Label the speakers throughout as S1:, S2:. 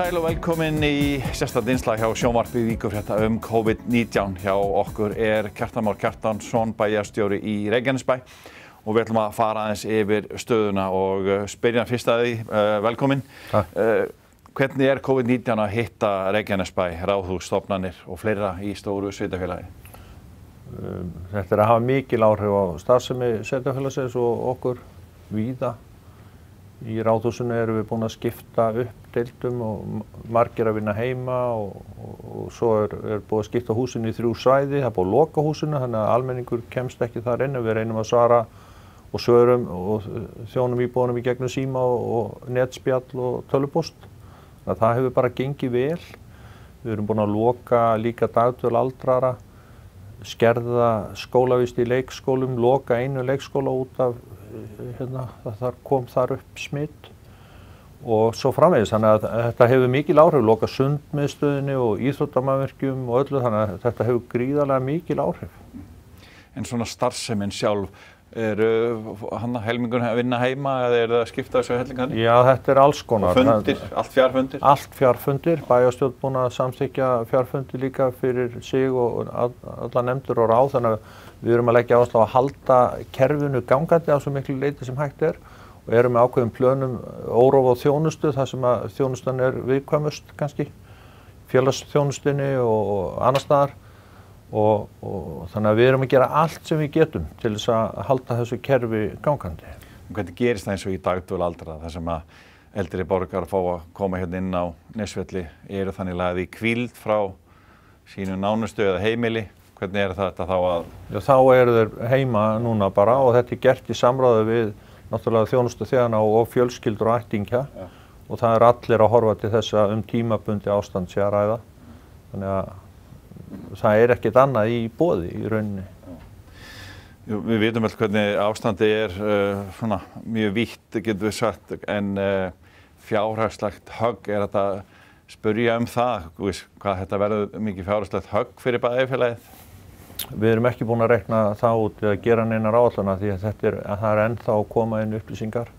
S1: Sæl og velkomin í sérstakt innslag hjá sjónvarpi Víkurfrétta COVID-19. Hjá okkur Kjartan Már Kjartansson, bæjarstjóri í Reykjanesbæ og við ætlum að fara aðeins yfir stöðuna og spyrja fyrst að því, velkomin. Hvernig COVID-19 að hitta Reykjanesbæ, ráðhús, stofnanir og fleira í stóru sveitarfélagi?
S2: Þetta að hafa mikil áhrif á starfsemi sveitarfélagsins og okkur víða. Í ráðhúsinu erum við búin að skipta upp deildum og margir að vinna heima og svo búið að skipta húsinu í 3 svæði. Það búið að loka húsinu, þannig að almenningur kemst ekki þar inn. Við reynum að svara og svörum og þjónum íbúanum í gegnum síma og netspjall og tölvupóst. Það hefur bara gengið vel. Við erum búin að loka líka dagdvöl aldrara, skerða skólavist í leikskólum, loka einu leikskóla út af þar kom þar upp smitt og svo framvegis, þannig að þetta hefur mikil áhrif, loka sundmiðstöðinni og íþróttamannvirkjum og öllu, þannig að þetta hefur gríðarlega mikil áhrif.
S1: En svona starfsemin sjálf, helmingur að vinna heima eða það að skipta þessu hellingarnir?
S2: Já, þetta alls konar.
S1: Fundir, allt fjarfundir?
S2: Allt fjarfundir, bæjarstjórn búin að samþykkja fjarfundir líka fyrir sig og alla nefndir og ráð, þannig að við erum að leggja áherslu á að halda kerfinu gangandi á svo miklu leyti sem hægt og erum með ákveðum plönum órofa á þjónustu, þar sem að þjónustan viðkvæmust kannski, félagsþjónustunni og annars staðar og þannig að við erum að gera allt sem við getum til þess að halda þessu kerfi gangandi.
S1: Hvernig gerist það eins og í dagdvöl aldraða, þar sem að eldri borgarar fá að koma hérna inn á Nesvelli, eru þannig lagðir í hvíld frá sínu nánustu eða heimili? Hvernig þetta þá að?
S2: Já, þá eru þeir heima núna bara og þetta gert í samráði við náttúrulega þjónustuþegana og fjölskyldur og ættingja og það allir að horfa til þess að tímabundi ástand sé að ræða. Þannig að það ekkert annað í boði í rauninni.
S1: Jú, við vitum vel hvernig ástandi svona mjög vítt, getum við sagt, en fjárhagslegt högg, þetta spyrja það, hvað þetta verður mikið fjárhagslegt högg fyrir bæjarfélagið?
S2: Við erum ekki búin að rekna það út eða gera neinar áætlana því að það ennþá að koma inn upplýsingar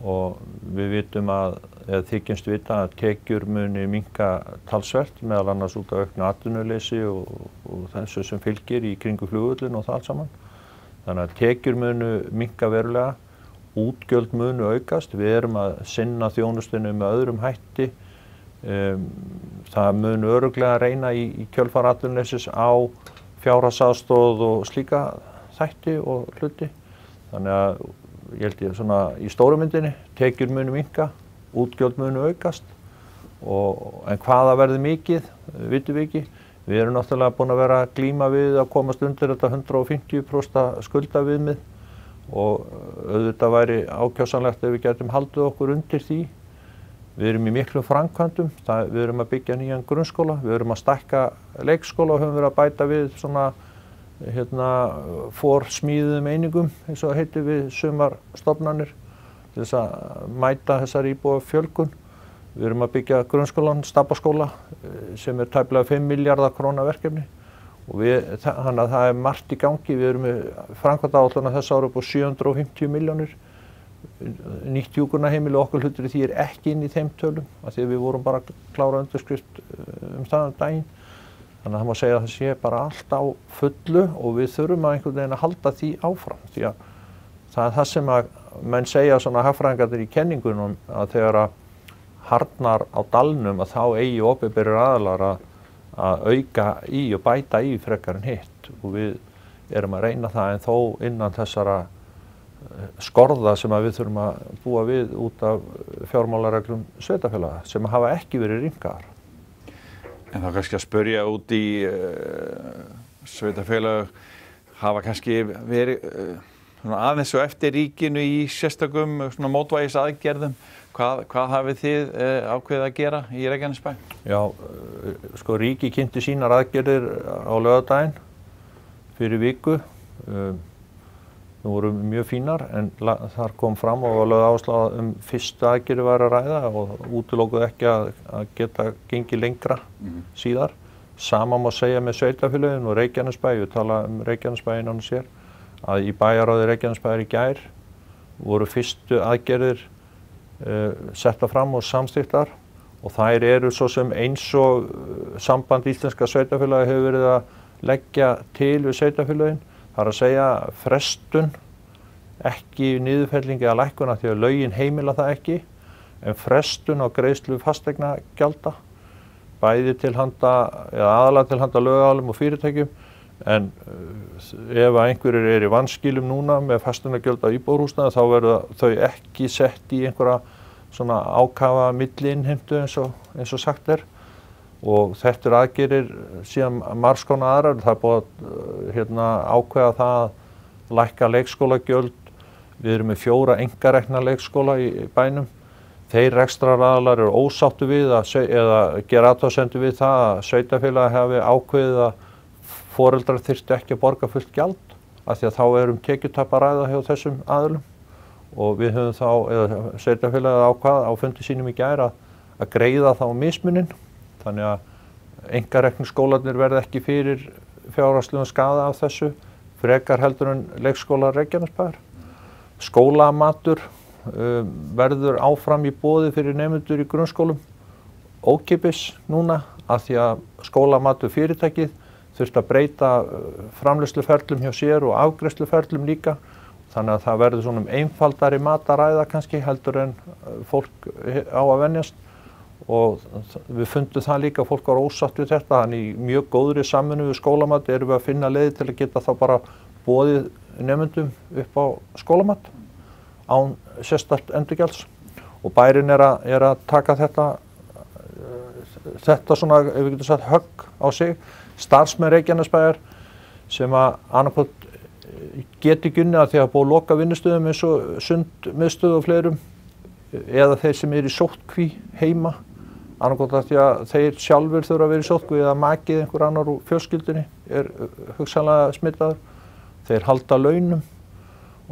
S2: og við vitum eða þykjumst vita að tekjur muni minnka talsvert, meðal annars út af auknu atvinnuleysi og þessu sem fylgir í kringu flugvöllin og það allt saman. Þannig að tekjur munu minnka verulega, útgjöld munu aukast, við erum að sinna þjónustunni með öðrum hætti. Það munu örugglega reyna í kjölfar atvinnuleysis á fjárhagsaðstoð og slíka þætti og hluti. Þannig að ég held svona í stóru myndinni, tekjur munu minnka, útgjöld munu aukast en hvaða verði mikið, vitum við ekki. Við erum náttúrulega búin að vera að glíma við að komast undir þetta 150% skuldaviðmið og auðvitað væri ákjósanlegt ef við getum haldið okkur undir því. Við erum í miklum framkvæmdum, við erum að byggja nýjan grunnskóla, við erum að stækka leikskóla og höfum verið að bæta við svona forsmíðuðum einingum, eins og það heitir við sumar stofnanir, til þess að mæta þessar íbúa fjölgun. Við erum að byggja grunnskólan, Stapaskóla, sem tæplega 5 milljarða króna verkefni og þannig að það margt í gangi. Við erum með framkvæmdaáætlun þess ára upp á 750 milljónir. Nýtt hjúkrunarheimili og okkur hlutur í því ekki inn í þeim tölum, af því að við vorum bara að klára undirskrift það daginn. Þannig að það má segja að það sé bara allt á fullu og við þurfum að einhvern veginn að halda því áfram. Því að það það sem að menn segja svona hagfræðingarnir í kenningunum að þegar að harðnar á dalnum að þá eigi opinberir aðilar að auka í og bæta í frekar en hitt og við erum að reyna það en þó innan þessara skorða sem að við þurfum að búa við út af fjármálareglum sveitarfélaga sem hafa ekki verið rýmkaðar.
S1: En þá kannski að spyrja út í sveitarfélag hafa kannski verið aðeins og eftir ríkinu í sérstakum mótvægis aðgerðum. Hvað hafið þið ákveðið að gera í Reykjanesbæ? Já,
S2: sko ríki kynnti sínar aðgerðir á laugardaginn fyrir viku. Það voru mjög fínar en þar kom fram og var lögð áhersla fyrstu aðgerðir væri að ræða og útilokuðu ekki að geta gengið lengra síðar. Sama má segja með sveitarfélögin og Reykjanesbæ, við tala Reykjanesbæ innan sér, að í bæjarráði Reykjanesbæjar í gær voru fyrstu aðgerðir setta fram og samþykktar og þær eru svo sem eins og samband íslenska sveitarfélaga hefur verið að leggja til við sveitarfélögin. Það að segja frestun, ekki niðurfelling eða lækkun af því að lögin heimila það ekki, en frestun á greiðslu fasteignagjalda, bæði til handa, eða aðalega til handa lögaðilum og fyrirtækjum, en ef einhverjir er í vanskilum núna með fasteignagjöld á íbúðarhúsnæði þá verða þau ekki sett í einhverja svona ákafa milliinnheimtu eins og sagt er, og þetta aðgerir síðan margs konar aðrar. Það er búið að ákveða það að lækka leikskólagjöld. Við erum með 4 einkarekna leikskóla í bænum. Þeir rekstraraðilar eru ósáttu við eða gera athugasemdir við það að sveitarfélagið hafi ákveðið að foreldrar þyrftu ekki að borga fullt gjald af því að þá er tekjutap að ræða hjá þessum aðilum, og við höfum þá, eða sveitarfélagið ákvað á fundi sínum í gær að greiða þá mismuninn, þannig að einkareknu skólarnir verða ekki fyrir fjárhagslegum skaða af þessu, frekar heldur en leikskólar Reykjanesbæjar. Skólamatur verður áfram í boði fyrir nemendur í grunnskólum, ókeypis núna, af því að skólamatur fyrirtækið þurft að breyta framleiðsluferlum hjá sér og afgreiðsluferlum líka, þannig að það verður svona einfaldari mataræða kannski heldur en fólk á að venjast, og við fundum það líka, fólk var ósátt við þetta, þannig í mjög góðri samvinnu við skólamat erum við að finna leiði til að geta þá bara boðið nemendum upp á skólamat án sérstakt endurgjalds, og bærinn er að taka þetta svona, ef við getum sagt, högg á sig. Starfsmenn Reykjanesbæjar sem að annaðhvort geti ekki unnið af því að búið að loka vinnustöðum eins og Sundmiðstöð og fleirum, eða þeir sem eru í sóttkví heima, annaðhvort af því að þeir sjálfur þurfa að vera í sóttkví eða makið einhver annar úr fjölskyldunni er hugsanlega smittaður. Þeir halda launum,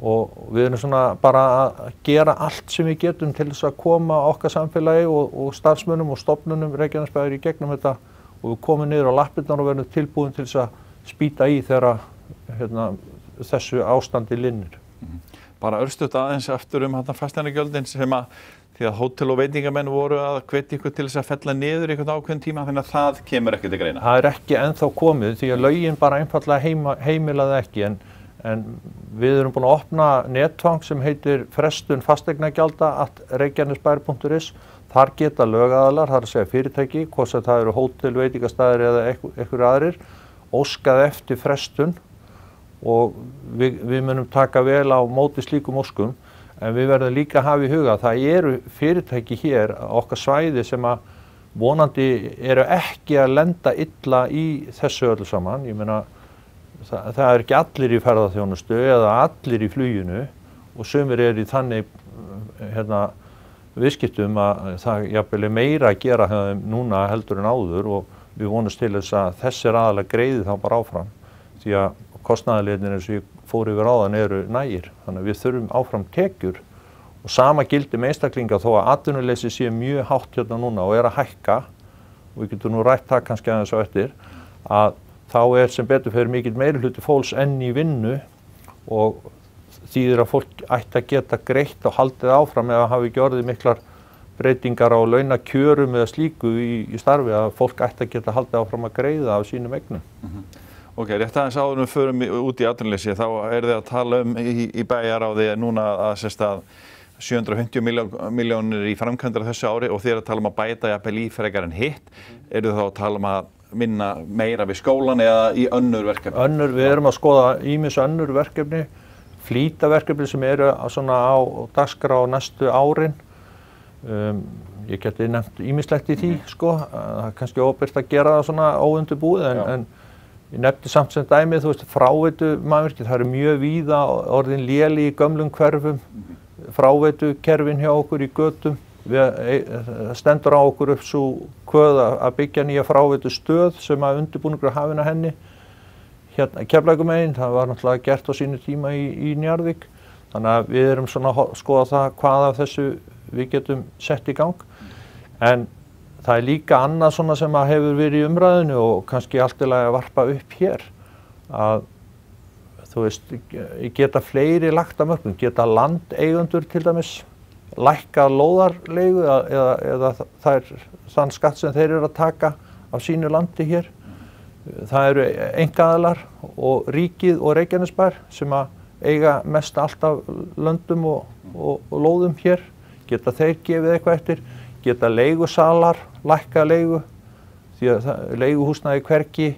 S2: og við erum svona bara að gera allt sem við getum til þess að koma okkar samfélagi og starfsmönnum og stofnunum Reykjanesbæjar í gegnum þetta, og við komum niður á lappirnar og verðum tilbúin til þess að spýta í þegar þessu ástandi linnir.
S1: Bara örstutt aðeins aftur fasteignagjöldin sem því að hótel- og veitingamenn voru að hvetja ykkur til þess að fella niður einhvern ákveðinn tíma, þannig að það kemur ekki til greina.
S2: Það er ekki ennþá komið því að lögin bara einfaldlega heimilaði ekki, en við erum búin að opna netfang sem heitir frestun fasteignagjálda@reykjanesbæjar.is. Þar geta lögaðilar, það er að segja fyrirtæki, hvort sem það eru hótel, veitingastæðir eða einhverjir aðrir, óskað eftir frestun, og við munum taka vel á móti slíkum óskum, en við verðum líka að hafa í huga að það eru fyrirtæki hér á okkar svæði sem að vonandi eru ekki að lenda illa í þessu öllu saman. Ég meina, það er ekki allir í ferðaþjónustu eða allir í fluginu, og sumir eru í þannig viðskiptum að það jafnvel er meira að gera núna heldur en áður, og við vonumst til þess að þessir aðalega greiði þá bara áfram, því að kostnaðarliðirnir eins og ég fór yfir áðan eru nægir, þannig að við þurfum áfram tekjur, og sama gildi með einstaklinga þó að atvinnuleysi sé mjög hátt hérna núna og er að hækka, og við getum nú rætt það kannski aðeins á eftir, að þá er sem betur fyrir mikill meirihluti fólks enn í vinnu, og þýðir að fólk ætti að geta greitt og haldið áfram eða hafi ekki orðið miklar breytingar á launakjörum eða slíku í starfi, að fólk ætti að geta haldið áfram að greiða af sínum eignum.
S1: Ok, rétt aðeins áður við förum út í atvinnuleysi, þá er þið að tala í bæjaráði núna að 750 milljónir í framkvæmdir þessu ári, og þið er að tala að bæta jafnvel í frekar en hitt. Eru þið þá að tala að minna meira við skólan eða í önnur verkefni?
S2: Við erum að skoða ýmis önnur verkefni, flýtaverkefni sem eru svona á dagskrá næstu árin. Ég geti nefnt ýmislegt í því, sko. Það er kannski óbært að gera það svona óundirbúið, en ég nefndi samt sem dæmi, þú veist, fráveitumannvirki, það eru mjög víða orðin léli í gömlum hverfum, fráveitukerfin hjá okkur í götum. Það stendur á okkur upp svo kvöð að byggja nýja fráveitustöð sem að undirbúningur hafin að henni. Hérna Keflavíkurmegin, það var náttúrulega gert á sínu tíma í Njarðvík. Þannig að við erum svona að skoða það hvað af þessu við getum sett í gang. En það er líka annað svona sem að hefur verið í umræðinu og kannski allt í lagi að varpa upp hér. Að þú veist, geta fleiri lagt af mörkum, geta landeigendur til dæmis lækka lóðarleigu eða þann skatt sem þeir eru að taka af sínu landi hér. Það eru einkaaðilar og ríkið og Reykjanesbær sem að eiga mest allt af löndum og lóðum hér. Geta þeir gefið eitthvað eftir, geta leigusalar lækka leigu, því að leiguhúsnæði hvergi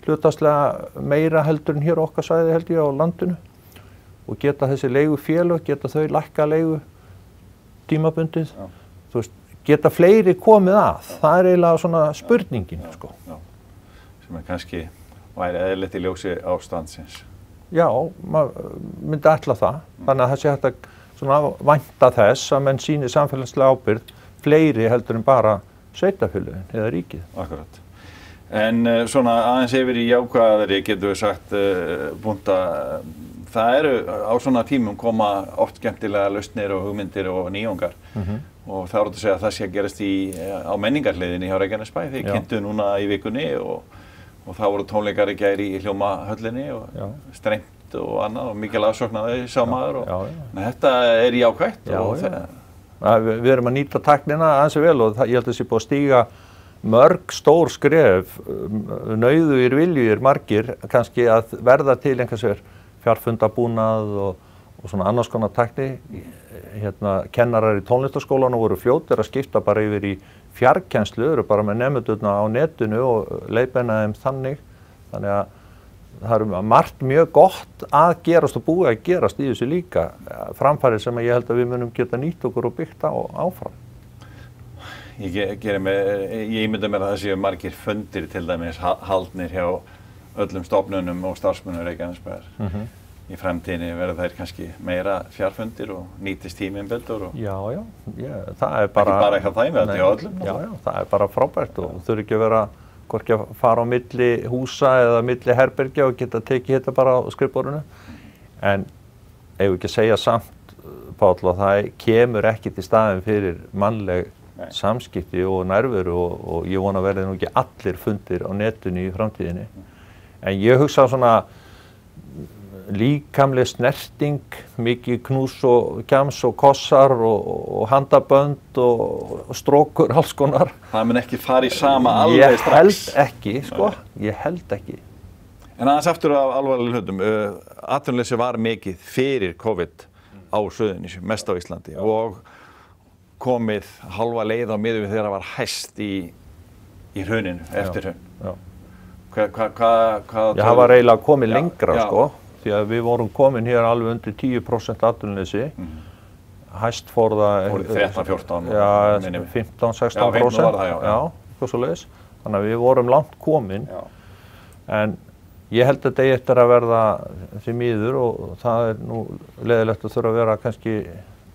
S2: hlutfallslega meira heldur en hér okkar svæði held ég á landinu, og geta þessi leigufélög, geta þau lækka leigu tímabundið. Þú veist, geta fleiri komið að, það eiginlega svona spurningin, sko.
S1: Sem kannski væri eðlilegt í ljósi ástandsins.
S2: Já, maður myndi ætla það. Þannig að það sé hægt að svona vænta þess að menn sýni samfélagslega ábyrgð fleiri heldur en bara sveitarfélögin eða ríkið.
S1: Akkurat. En svona aðeins yfir í jákvæðari getum við sagt búnta, það eru á svona tímum koma oft skemmtilega lausnir og hugmyndir og nýjungar. Og það er að segja að það sé að gerast á menningarhliðinni hjá Reykjanesbæ. Þið kynntu núna í vikunni og það voru tónleikar í gær í Hljómahöllinni og strengt og annað og mikil aðsóknaði sá maður og þetta er jákvætt.
S2: Við erum að nýta tæknina ansi vel og ég held að það sé búið að stíga mörg stór skref, nauðugir viljugir margir kannski að verða til einhvers vegar fjarfundabúnað og svona annars konar tækni. Kennarar í tónlistarskólanum voru fljótir að skipta bara yfir í fjarkennslu, eru bara með nemendurna á netinu og leiðbeina þeim þannig. Þannig að það er margt mjög gott að gerast og búið að gerast í þessu líka. Framfærið sem ég held að við munum geta nýtt okkur og byggt á áfram.
S1: Ég ímynda mér að það séu margir fundir til dæmis haldnir hjá öllum stofnunum og starfsmönnum Reykjanesbæjar. Í fremtíðinni verða þær kannski meira fjarfundir og nýtist tíminn betur og
S2: Já, það er bara
S1: ekki bara eitthvað það með þetta hjá öllum.
S2: Já, það er bara frábært og þurfi ekki að vera hvorki að fara á milli húsa eða milli herbergja og geta tekið þetta bara á skrifborðinu. En ef ekki að segja samt, Páll, að það kemur ekki til staðinn fyrir mannleg samskipti og nærveru og ég vona að verði nú ekki allir fundir á netinu í framtíðinni. En ég hugsa svona líkamleg snerting, mikið knús og kjams og kossar og handabönd og strókur, alls konar.
S1: Það mun ekki fara í sama alveg strax.
S2: Ég held ekki, sko. Ég held ekki.
S1: En aðeins aftur af alvarlegum hlutum. Atvinnuleysi var mikið fyrir COVID á Suðurnesjum, mest á Íslandi og komið halva leið á miðju þegar það var hæst í hruninu, eftir hrun.
S2: Það var eiginlega komið lengra, sko. Því að við vorum komin hér alveg undir 10% atvinnuleysi. Hæst fór það
S1: 13-14,
S2: 15-16%. Já, eitthvað svoleiðis. Þannig að við vorum langt komin. En ég held að þetta eigi eftir að verða því miður og það er nú leiðilegt að þurfa að vera kannski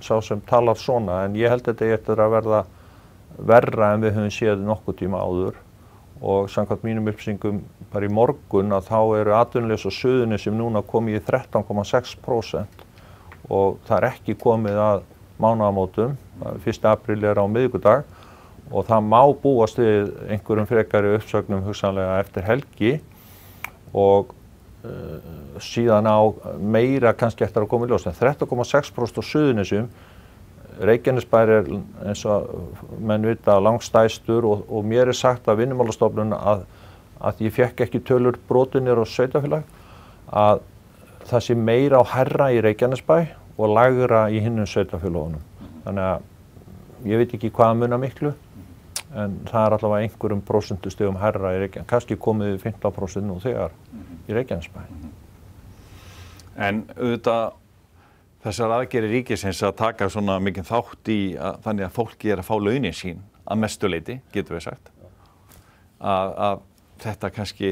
S2: sá sem talar svona, en ég held að þetta eigi eftir að verða verra en við höfum séð nokkuð tíma áður. Og samkvæmt mínum upplýsingum bara í morgun að þá eru atvinnuleysi á Suðurnesjum núna komið í 13,6% og það er ekki komið að mánaðamótum. 1. apríl er á miðvikudag og það má búast við einhverjum frekari uppsögnum hugsanlega eftir helgi og síðan á meira kannski eftir að koma í ljós. En 13,6% á Suðurnesjum. Reykjanesbær er eins og menn vita langstæstur og mér er sagt af Vinnumálastofnun að ég fekk ekki tölur brotinir og sveitarfélag að það sé meira á hærra í Reykjanesbæ og lægra í hinnum sveitarfélagunum. Þannig að ég veit ekki hvað munar miklu en það er allavega einhverjum prósentustigum hærra í Reykjanesbæ. Kannski komið 15% nú þegar í Reykjanesbæ.
S1: En auðvitað þessar aðgerðir ríkisins að taka svona mikið þátt í þannig að fólki er að fá launin sín að mestu leyti, getum við sagt. Að þetta kannski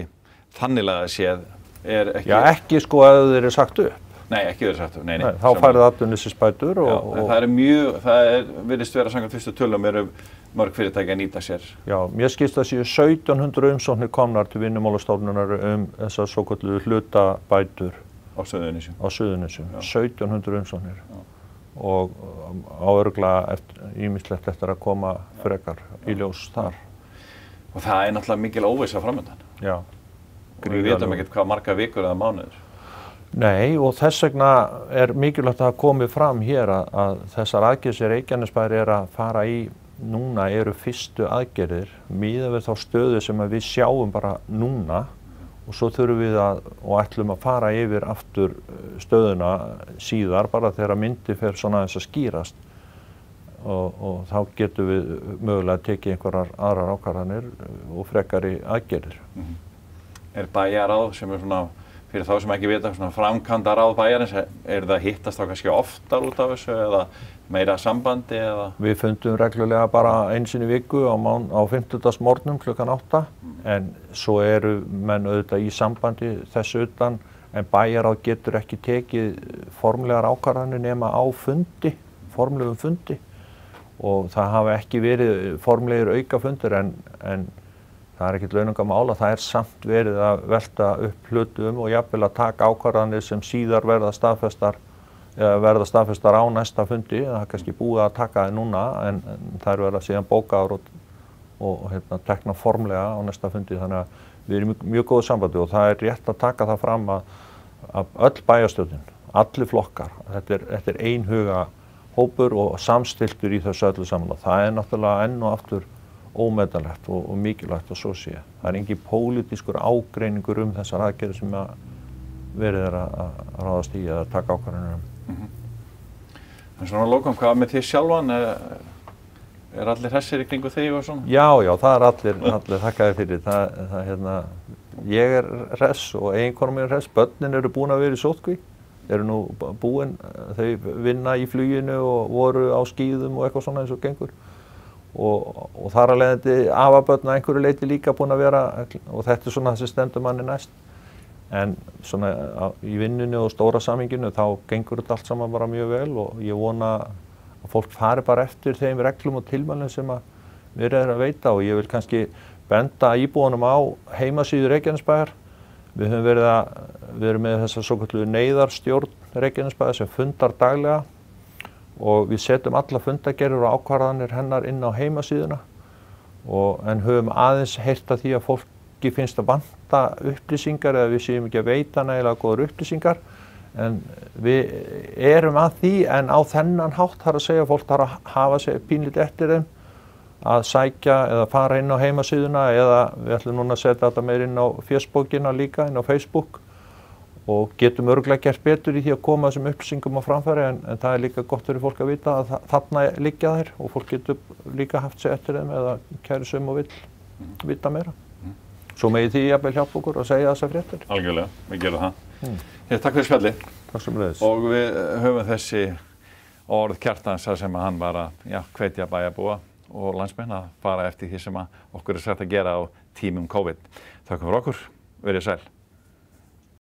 S1: þannilega séð er ekki...
S2: Já, ekki sko að þeir eru sagt upp.
S1: Nei, ekki þeir sagt upp, nei.
S2: Þá færðu atvinnuleysisbætur og...
S1: Það virðist vera samkvæmt fyrstu tölum eru mörg fyrirtæki að nýta sér. Já,
S2: mér skilst að séu 1700 umsóknir komnar til Vinnumálastofnunar þessar svokölluðu hlutabætur.
S1: Á Suðurnesjum.
S2: Á Suðurnesjum, 1700 umsóknir og á örugglega ýmislegt eftir að koma frekar í ljós þar.
S1: Og það er náttúrulega mikil óvissa framöndan.
S2: Já.
S1: Við vitum ekkert hvað marga vikur eða mánuður.
S2: Nei, og þess vegna mikilvægt að það komi fram hér að þessar aðgerðir sem Reykjanesbær að fara í núna eru fyrstu aðgerðir miðað við þá stöðu sem við sjáum bara núna og svo þurfum við og ætlum að fara yfir aftur stöðuna síðar bara þegar myndi fer svona aðeins að skýrast og þá getum við mögulega tekið einhverjar aðrar ákvarðanir og frekari aðgerðir.
S1: Bæjarráð sem svona fyrir þá sem ekki vita svona framkvæmdaráð bæjarins, það hittast þá kannski oftar út af þessu eða meira sambandi eða? Við
S2: fundum reglulega bara einu sinni í viku á fimmtudagsmorgnum klukkan 8 en svo eru menn auðvitað í sambandi þessu utan en bæjarráð getur ekki tekið formlegar ákvarðanir nema á fundi, formlegum fundi og það hafa ekki verið formlegir aukafundir en það ekkert launungamál að það samt verið að velta upp hlutum og jafnvel að taka ákvarðanir sem síðar verða staðfestar á næsta fundi. Það kannski búið að taka það núna en þær verða síðan bókaðar og tekna formlega á næsta fundi þannig að við erum mjög góðu sambandi og það rétt að taka það fram að öll bæjarstjórnin, allir flokkar, þetta einhuga hópur og samstiltur í þessu öllu saman og það náttúrulega enn og aftur ómetanlegt og mikilvægt að svo sé. Það engin pólitískur ágreiningur þessar aðgerðir sem verið að ráðast í eða taka ákvarðanir
S1: En svona lokum, hvað með því sjálfan? Allir hressir í kringu þig og svona?
S2: Já, það allir þakkaði fyrir. Ég hress og eiginkona mín hress. Börnin eru búin að vera í sóttkví. Eru nú búin, þau vinna í fluginu og voru á skíðum og eitthvað svona eins og gengur. Og þar að leiðandi afabörn að einhverju leyti líka búin að vera og þetta svona þessi stendur manni næst. En svona í vinnunni og stóra samhenginu þá gengur þetta allt saman bara mjög vel og ég vona að fólk fari bara eftir þeim reglum og tilmælum sem við að veita og ég vil kannski benda íbúunum á heimasíðu Reykjanesbæjar. Við höfum verið með þessa svokölluðu neyðarstjórn Reykjanesbæjar sem fundar daglega og við setjum alla fundagerðir og ákvarðanir hennar inn á heimasíðuna en höfum aðeins heyrt af því að fólki finnst að vanta upplýsingar eða við séum ekki að veita nægilega góðar upplýsingar en við erum að því en á þennan hátt þarf að segja að fólk þarf að hafa sig pínlítið eftir þeim að sækja eða fara inn á heimasíðuna eða við ætlum núna að setja þetta meir inn á fésbókina líka, inn á Facebook og getum örugglega gert betur í því að koma þessum upplýsingum á framfæri en það líka gott fyrir fólk að vita að þarna liggja þær og fólk getur líka haft sig eftir þeim eða kæri sum og vill vita meira. Svo megi því jafnvel hjálpa okkur að segja þessar fréttir.
S1: Algjörlega, við gerum það. Takk fyrir spjalli.
S2: Takk sömuleiðis.
S1: Og við höfum þessi orð Kjartans sem hann var að hvetja bæjarbúa og landsmenn að fara eftir því sem okkur sagt að gera á tímum COVID. Takk fyrir okkur, verið sæl.